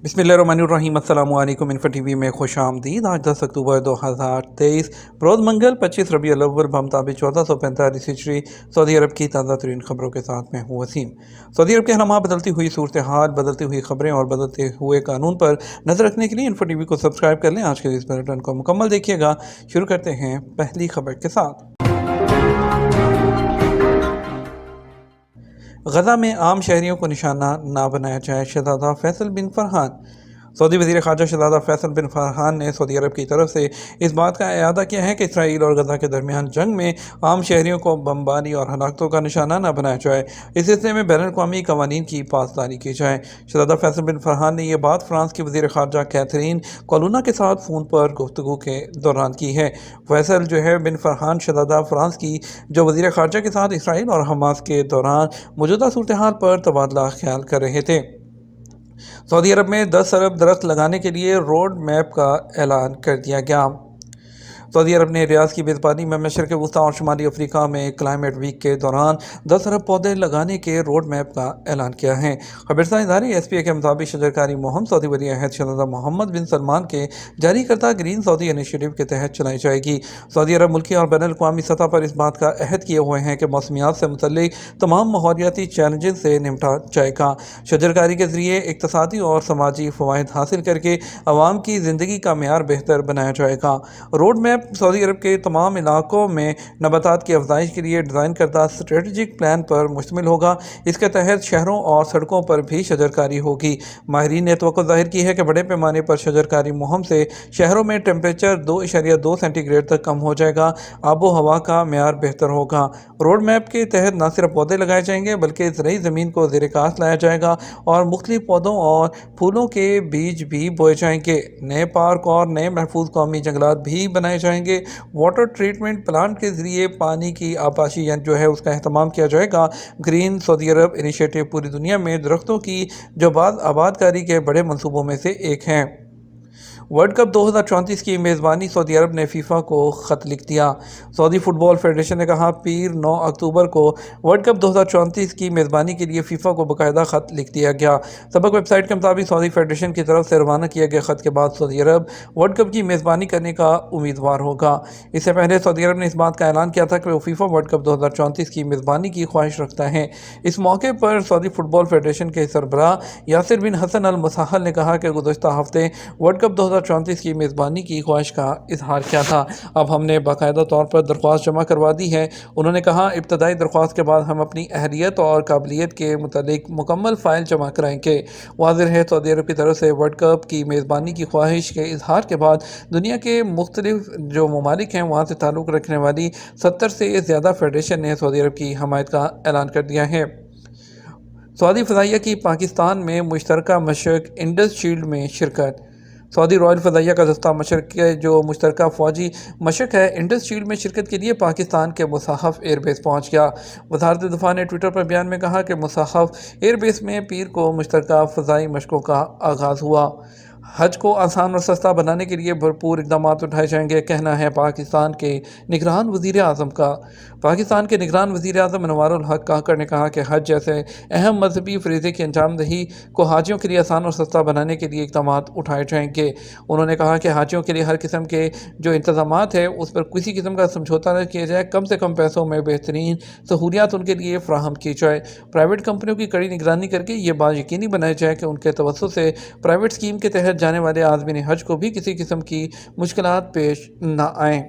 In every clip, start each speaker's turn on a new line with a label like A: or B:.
A: बिस्मिल्लाहिर्रहमानिर्रहीम। अस्सलाम वालेकुम। इन्फो टीवी में खुश आमदीद। आज 10 अक्टूबर 2023 रोज़ मंगल 25 रबीउल अव्वल बमताबिक 1445 हिजरी सऊदी अरब की ताज़ा तरीन खबरों के साथ मैं हूँ वसीम। सऊदी अरब के रहनुमा बदलती हुई सूरत हाल, बदलती हुई खबरें और बदलते हुए कानून पर नजर रखने के लिए इन्फो टीवी को सब्सक्राइब कर लें। आज के इस बुलेटिन को मुकम्मल देखिएगा। शुरू करते हैं पहली खबर के साथ। गजा में आम शहरियों को निशाना ना बनाया जाए, शहजादा फैसल बिन फरहान। सऊदी वज़ीर ख़ारजा शहजादा फैसल बिन फरहान ने सऊदी अरब की तरफ से इस बात का अयादा किया है कि इसराइल और गजा के दरमियान जंग में आम शहरियों को बमबारी और हलाकतों का निशाना न बनाया जाए। इस सिलसिले में बैनुल-अक़वामी क़वानीन की पासदारी की जाए। शहजादा फैसल बिन फरहान ने यह बात फ्रांस की वज़ीर ख़ारजा कैथरीन कोलोना के साथ फ़ोन पर गुफ्तगू के दौरान की है। फैसल जो है बिन फरहान शहजादा फ्रांस की जो वज़ीर ख़ारजा के साथ इसराइल और हमास के दौरान मौजूदा सूरत हाल पर तबादला ख्याल कर रहे थे। सऊदी अरब में 10 अरब दरख्त लगाने के लिए रोड मैप का ऐलान कर दिया गया। सऊदी अरब ने रियाज की मेज़बानी में मशरक़ वस्ती और शुमाली अफ्रीका में क्लाइमेट वीक के दौरान 10 अरब पौधे लगाने के रोड मैप का ऐलान किया है। खबरसां इदारे SPA के मुताबिक शजरकारी मुहिम सऊदी वली अहद शहजादा मोहम्मद बिन सलमान के जारी करता ग्रीन सऊदी इनिशिएटिव के तहत चलाई जाएगी। सऊदी अरब मुल्की और बैनुल-अक़वामी सतह पर इस बात का अहद किए हुए हैं कि मौसमियात से मुतल्लिक तमाम माहौलियाती चैलेंजेस से निपटा जाएगा। शजरकारी के ज़रिए इक़्तिसादी और समाजी फ़वाइद हासिल करके आवाम की ज़िंदगी का मेयार बेहतर बनाया जाएगा। रोड मैप सऊदी अरब के तमाम इलाकों में नबातात की अफजाइश के लिए डिज़ाइन करदा स्ट्रेटजिक प्लान पर मुश्तमिल होगा। इसके तहत शहरों और सड़कों पर भी शजरकारी होगी। माहिरीन ने तवक्को ज़ाहिर की है कि बड़े पैमाने पर शजरकारी मुहिम से शहरों में टेम्परेचर 2.2 सेंटीग्रेड तक कम हो जाएगा, आबो हवा का मेयार बेहतर होगा। रोड मैप के तहत न सिर्फ पौधे लगाए जाएंगे बल्कि ज़रई ज़मीन को ज़ेर काश्त लाया जाएगा और मुख्तलिफ पौधों और फूलों के बीज भी बोए जाएंगे। नए पार्क और नए महफूज कौमी जंगलात भी बनाए जाएंगे। वाटर ट्रीटमेंट प्लांट के जरिए पानी की आपाशी जो है उसका एहतमाम किया जाएगा। ग्रीन सऊदी अरब इनिशिएटिव पूरी दुनिया में दरख्तों की जो आबादकारी के बड़े मंसूबों में से एक है। वर्ल्ड कप 2034 की मेज़बानी सऊदी अरब ने फीफा को ख़त लिख दिया। सऊदी फुटबॉल फेडरेशन ने कहा पीर 9 अक्टूबर को वर्ल्ड कप 2034 की मेज़बानी के लिए फीफा को बाकायदा ख़त लिख दिया गया। सबक वेबसाइट के मुताबिक सऊदी फेडरेशन की तरफ से रवाना किए गए ख़त के बाद सऊदी अरब वर्ल्ड कप की मेज़बानी करने का उम्मीदवार होगा। इससे पहले सऊदी अरब ने इस बात का ऐलान किया था कि वो फीफा वर्ल्ड कप 2034 की मेज़बानी की ख्वाहिश रखता है। इस मौके पर सऊदी फुटबॉल फेडरेशन के सरबराह यासिर बिन हसन अल मुसाहल ने कहा कि गुज़श्ता हफ्ते वर्ल्ड कप 2034 की मेज़बानी की ख्वाहिश का इजहार किया था। अब हमने बाकायदा तौर पर दरख्वास्त जमा करवा दी है। उन्होंने कहा इब्तदाई दरख्वास्त के बाद हम अपनी अहलियत और काबिलियत के मुतालिक मुकम्मल फ़ाइल जमा कराएंगे। वाज़ेह है सऊदी अरब की तरफ से वर्ल्ड कप की मेज़बानी की ख्वाहिश के इजहार के बाद दुनिया के मुख्तलिफ जो ममालिक हैं वहाँ से ताल्लुक़ रखने वाली 70 से ज़्यादा फेडरेशन ने सऊदी अरब की हमायत का ऐलान कर दिया है। सऊदी फ़ज़ाइया की पाकिस्तान में मुश्तरका मशक़ इंडस शील्ड में शिरकत। सऊदी रॉयल फ़ज़ाइया का दस्ता मशरक़ के जो मुश्तरका फ़ौजी मशक़ है इंडस शील्ड में शिरकत के लिए पाकिस्तान के मुसाहफ़ एयरबेस पहुँच गया। वज़ारत दिफ़ा ने ट्विटर पर बयान में कहा कि मुसाहफ़ एयरबेस में पीर को मुश्तरका फ़ज़ाई मशक़ों का आगाज़ हुआ। हज को आसान और सस्ता बनाने के लिए भरपूर इक़दाम उठाए जाएंगे, कहना है पाकिस्तान के निगरान वज़ीर आज़म का। पाकिस्तान के निगरान वज़ीर आज़म अनवारुल हक काकर ने कहा कि हज जैसे अहम मजहबी फ़रीज़े की अंजामदही को हाजियों के लिए आसान और सस्ता बनाने के लिए इक़दाम उठाए जाएंगे। उन्होंने कहा कि हाजियों के लिए हर किस्म के जो इंतज़ामात है उस पर किसी किस्म का समझौता न किया जाए, कम से कम पैसों में बेहतरीन सहूलियात उनके लिए फ़राहम की जाए। प्राइवेट कंपनियों की कड़ी निगरानी करके ये बात यकीनी बनाया जाए कि उनके तवज्जुह से प्राइवेट स्कीम के तहत जाने वाले आज़मीन हज को भी किसी किस्म की मुश्किलात पेश न आएँ।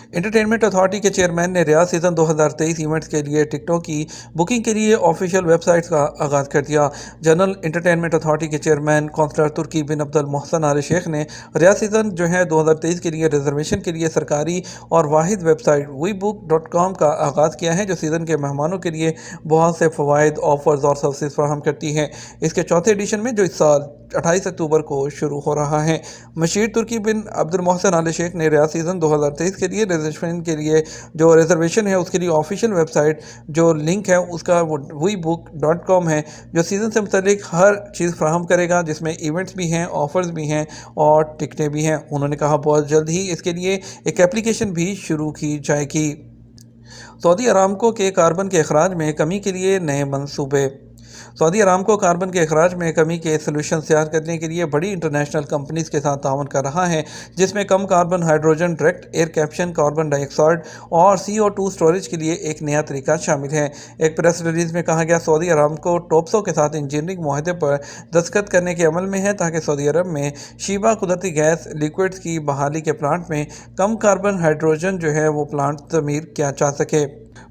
A: एंटरटेनमेंट अथॉरिटी के चेयरमैन ने रियाज सीज़न 2023 इवेंट्स के लिए टिकटों की बुकिंग के लिए ऑफिशियल वेबसाइट्स का आगाज़ कर दिया। जनरल एंटरटेनमेंट अथॉरिटी के चेयरमैन कौंसलर तुर्की बिन अब्दुल मोहसन आल शेख ने रियाज सीज़न जो है 2023 के लिए रिजर्वेशन के लिए सरकारी और वाहिद वेबसाइट WeBook.com का आगाज़ किया है, जो सीज़न के मेहमानों के लिए बहुत से फ़वाइद, ऑफ़र्स और सर्विस फराहम करती है। इसके चौथे एडिशन में जो इस साल 28 अक्टूबर को शुरू हो रहा है। मशीर तुर्की बिन अब्दुल मोहसन आल शेख ने रियाज सीज़न 2023 के लिए रिजर्वेशन के लिए जो रिजर्वेशन है उसके लिए ऑफिशियल वेबसाइट जो लिंक है उसका वो WeBook.com है, जो सीज़न से मुतल्लिक हर चीज़ फ्राहम करेगा, जिसमें इवेंट्स भी हैं, ऑफ़र्स भी हैं और टिकटें भी हैं। उन्होंने कहा बहुत जल्द ही इसके लिए एक एप्लीकेशन भी शुरू की जाएगी। सऊदी अरामको के कार्बन के अखराज में कमी के लिए नए मंसूबे। سعودی ارامکو کاربن کے اخراج میں کمی کے سلوشن تیار کرنے کے لیے بڑی انٹرنیشنل کمپنیز کے ساتھ تعاون کر رہا ہے، جس میں کم carbon hydrogen direct air capture, carbon ڈائی آکسائڈ اور CO2 سٹوریج کے لیے ایک نیا طریقہ شامل ہے۔ ایک پریس ریلیز میں کہا گیا، سعودی ارامکو ٹوپسو کے ساتھ انجینئرنگ معاہدے پر دستخط کرنے کے عمل میں ہے تاکہ سعودی عرب میں شیبہ قدرتی گیس لیکوئڈز کی بحالی کے پلانٹ میں کم کاربن ہائیڈروجن وہ پلانٹ تعمیر کیا جا سکے۔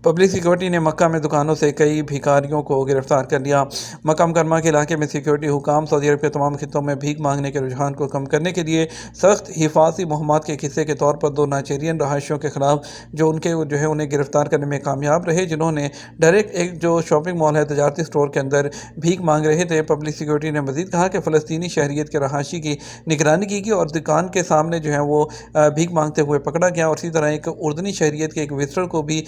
A: پبلک سیکیورٹی نے مکہ میں دکانوں سے کئی بھکاریوں کو گرفتار کر لیا۔ مکہ مکرمہ کے علاقے میں سیکیورٹی حکام سعودی عرب کے تمام خطوں میں بھیک مانگنے کے رجحان کو کم کرنے کے لیے سخت حفاظتی مہمات کے حصے کے طور پر 2 نائجیرین رہائشیوں کے خلاف جو انہیں گرفتار کرنے میں کامیاب رہے، جنہوں نے ڈائریکٹ ایک شاپنگ مال ہے تجارتی سٹور کے اندر بھیک مانگ رہے تھے۔ پبلک سیکیورٹی نے مزید کہا کہ فلسطینی شہریت کے رہائشی کی نگرانی کی گئی اور دکان کے سامنے وہ بھیک مانگتے ہوئے پکڑا گیا، اور اسی طرح ایک اردنی شہریت کے ایک وزٹر کو بھی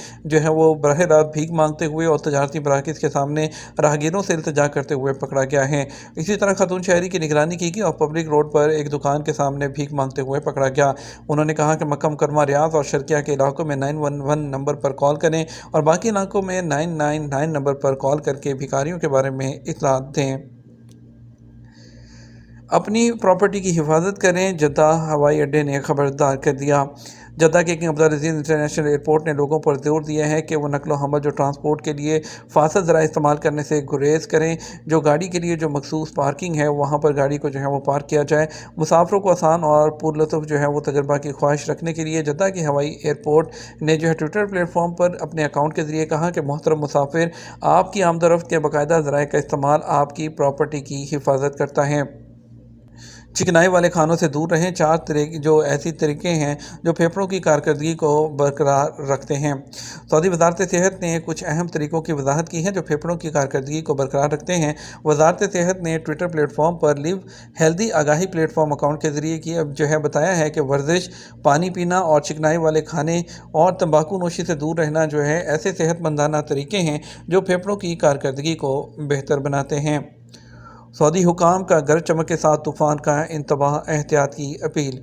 A: وہ براہ راست بھیک مانگتے ہوئے اور تجارتی مراکز کے سامنے راہگیروں سے التجا کرتے ہوئے پکڑا گیا ہے۔ اسی طرح خاتون شہری کی نگرانی کی گئی اور پبلک روڈ پر ایک دکان کے سامنے بھیک مانگتے ہوئے پکڑا گیا۔ انہوں نے کہا کہ مکہ مکرمہ، ریاض اور شرقیہ کے علاقوں میں 911 نمبر پر کال کریں اور باقی علاقوں میں 999 نمبر پر کال کر کے بھکاریوں کے بارے میں اطلاعات دیں۔ اپنی پراپرٹی کی حفاظت کریں، جدہ ہوائی اڈے نے خبردار کر دیا۔ جدہ کے کنگ عبدالعزیز انٹرنیشنل ایئرپورٹ نے لوگوں پر زور دیا ہے کہ وہ نقل و حمل ٹرانسپورٹ کے لیے فاصل ذرائع استعمال کرنے سے گریز کریں۔ گاڑی کے لیے مخصوص پارکنگ ہے، وہاں پر گاڑی کو وہ پارک کیا جائے۔ مسافروں کو آسان اور پرلطف وہ تجربہ کی خواہش رکھنے کے لیے جدہ کے ہوائی ایئرپورٹ نے ٹویٹر پلیٹ فارم پر اپنے اکاؤنٹ کے ذریعے کہا کہ محترم مسافر، آپ کی آمد و رفت کے باقاعدہ ذرائع کا استعمال آپ کی پراپرٹی کی حفاظت کرتا ہے۔ چکنائی والے کھانوں سے دور رہیں۔ 4 ایسی طریقے ہیں جو پھیپھڑوں کی کارکردگی کو برقرار رکھتے ہیں۔ سعودی وزارت صحت نے کچھ اہم طریقوں کی وضاحت کی ہے جو پھیپھڑوں کی کارکردگی کو برقرار رکھتے ہیں۔ وزارت صحت نے ٹویٹر پلیٹ فارم پر لیو ہیلدی آگاہی پلیٹ فارم اکاؤنٹ کے ذریعے بتایا ہے کہ ورزش، پانی پینا اور چکنائی والے کھانے اور تمباکو نوشی سے دور رہنا ایسے صحت مندانہ طریقے ہیں جو پھیپھڑوں کی کارکردگی کو بہتر بناتے ہیں۔ سعودی حکام کا گرج چمک کے ساتھ طوفان کا انتباہ، احتیاط کی اپیل۔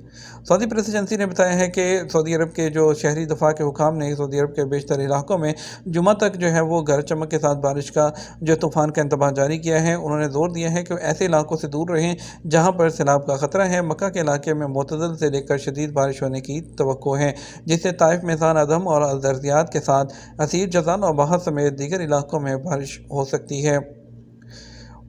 A: سعودی پریس ایجنسی نے بتایا ہے کہ سعودی عرب کے شہری دفاع کے حکام نے سعودی عرب کے بیشتر علاقوں میں جمعہ تک وہ گرج چمک کے ساتھ بارش کا طوفان کا انتباہ جاری کیا ہے۔ انہوں نے زور دیا ہے کہ ایسے علاقوں سے دور رہیں جہاں پر سیلاب کا خطرہ ہے۔ مکہ کے علاقے میں معتدل سے لے کر شدید بارش ہونے کی توقع ہے، جس سے طائف، میزان، ادھم اور الدرزیات کے ساتھ عسیر، جازان اور بحر سمیت دیگر علاقوں میں بارش ہو سکتی ہے۔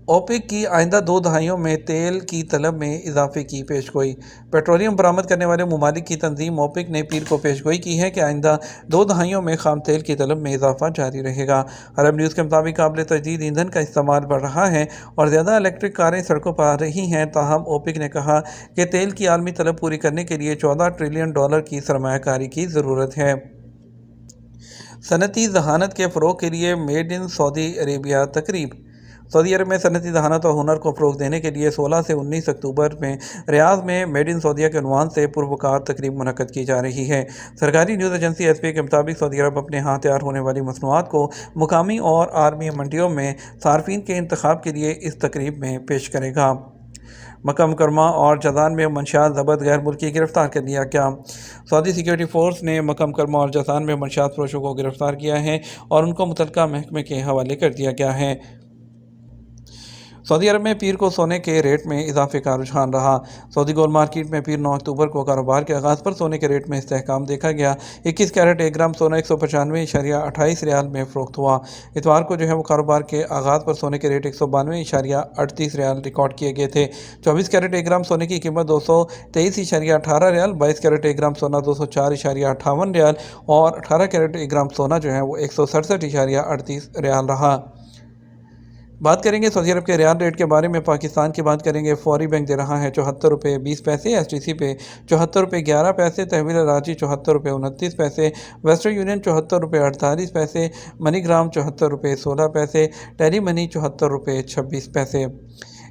A: اوپیک کی آئندہ 2 دہائیوں میں تیل کی طلب میں اضافے کی پیشگوئی۔ پیٹرولیم برآمد کرنے والے ممالک کی تنظیم اوپیک نے پیر کو پیشگوئی کی ہے کہ آئندہ 2 دہائیوں میں خام تیل کی طلب میں اضافہ جاری رہے گا۔ عرب نیوز کے مطابق قابل تجدید ایندھن کا استعمال بڑھ رہا ہے اور زیادہ الیکٹرک کاریں سڑکوں پر آ رہی ہیں، تاہم اوپیک نے کہا کہ تیل کی عالمی طلب پوری کرنے کے لیے $14 ٹریلین کی سرمایہ کاری کی ضرورت ہے۔ صنعتی ذہانت کے فروغ کے لیے میڈ ان سعودی عربیہ تقریب۔ سعودی عرب میں صنعتی ذہانت اور ہنر کو فروغ دینے کے لیے 16 سے 19 اکتوبر میں ریاض میں میڈ ان سعودیہ کے عنوان سے پروقار تقریب منعقد کی جا رہی ہے۔ سرکاری نیوز ایجنسی SPA کے مطابق سعودی عرب اپنے ہاں تیار ہونے والی مصنوعات کو مقامی اور عالمی منڈیوں میں صارفین کے انتخاب کے لیے اس تقریب میں پیش کرے گا۔ مکہ مکرمہ اور جازان میں منشیات ضبط، غیر ملکی گرفتار کر لیا گیا۔ سعودی سیکیورٹی فورس نے مکہ مکرمہ اور جازان میں منشیات فروشوں کو گرفتار کیا ہے اور ان کو متعلقہ محکمے کے حوالے کر دیا گیا ہے۔ سعودی عرب میں پیر کو سونے کے ریٹ میں اضافے کا رجحان رہا۔ سعودی گولڈ مارکیٹ میں پیر 9 اکتوبر کو کاروبار کے آغاز پر سونے کے ریٹ میں استحکام دیکھا گیا۔ 21 کیرٹ 1 گرام سونا 195.28 ریال میں فروخت ہوا۔ اتوار کو وہ کاروبار کے آغاز پر سونے کے ریٹ 192.38 ریال ریکارڈ کیے گئے تھے۔ 24 کیرٹ 1 گرام سونے کی قیمت 223.18 ریال، 22 کیرٹ 1 گرام سونا 204.58 ریال اور 18 کیرٹ 1 گرام سونا 167.38 ریال رہا۔ بات کریں گے سعودی عرب کے ریال ریٹ کے بارے میں۔ پاکستان کی بات کریں گے۔ فوری بینک دے رہا ہے ₹74.20، STC پہ ₹74.11، تحویل راجی ₹74.29، ویسٹرن یونین ₹74.48، منی گرام ₹74.16، ٹیلی منی ₹74.26۔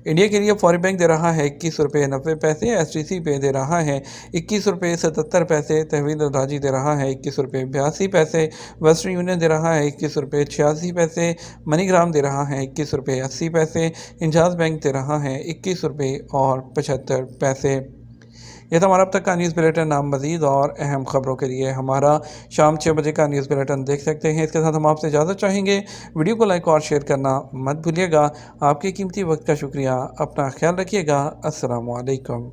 A: انڈیا کے لیے فوری بینک دے رہا ہے ₹21.90، STC پہ دے رہا ہے ₹21.77، تحویل راجی دے رہا ہے ₹21.82، ویسٹرن یونین دے رہا ہے ₹21.86، منی گرام دے رہا ہے ₹21.80، انجاز بینک دے رہا ہے ₹21.75۔ یہ تھا ہمارا اب تک کا نیوز بلیٹن. آپ مزید اور اہم خبروں کے لیے ہمارا شام 6 بجے کا نیوز بلیٹن دیکھ سکتے ہیں. اس کے ساتھ ہم آپ سے اجازت چاہیں گے. ویڈیو کو لائک اور شیئر کرنا مت بھولیے گا. آپ کے قیمتی وقت کا شکریہ. اپنا خیال رکھیے گا. السلام علیکم.